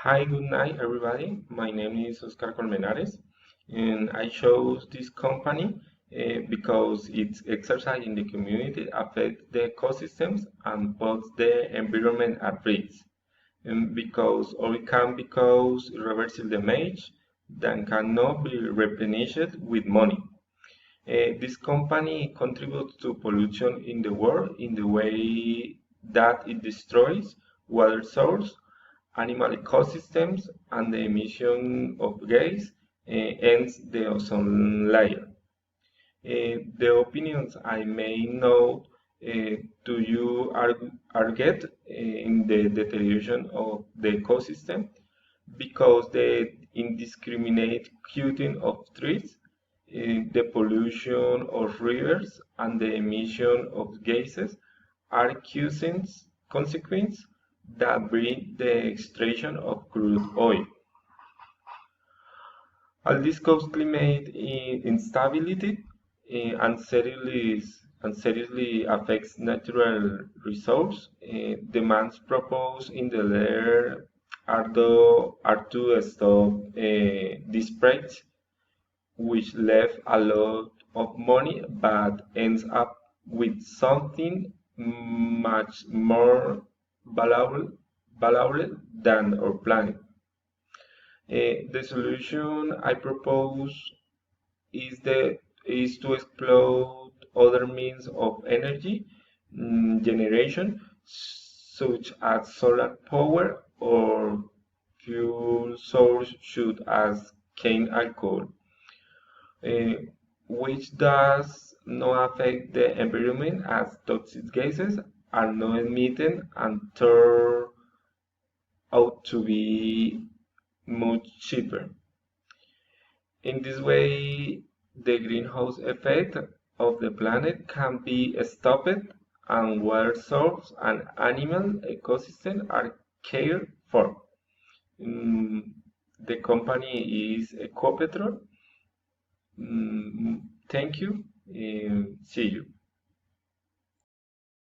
Hi, good night, everybody. My name is Oscar Colmenares, and I chose this company because its exercise in the community affects the ecosystems and puts the environment at risk. And because irreversible damage that cannot be replenished with money. This company contributes to pollution in the world in the way that it destroys water source, animal ecosystems, and the emission of gas ends the ozone layer. The opinions I may note to you are in the deterioration of the ecosystem because the indiscriminate cutting of trees, the pollution of rivers, and the emission of gases are causing consequences that bring the extraction of crude oil. All this causes climate instability and seriously affects natural resource. Demands proposed in the letter are to stop this practice, which left a lot of money but ends up with something much more valuable, valuable than our planet. The solution I propose is to explore other means of energy generation, such as solar power or fuel source such as cane alcohol, uh, which does not affect the environment as toxic gases are not emitted and turn out to be much cheaper. In this way, the greenhouse effect of the planet can be stopped and water source and animal ecosystem are cared for. Mm, the company is Ecopetrol. Thank you. See you.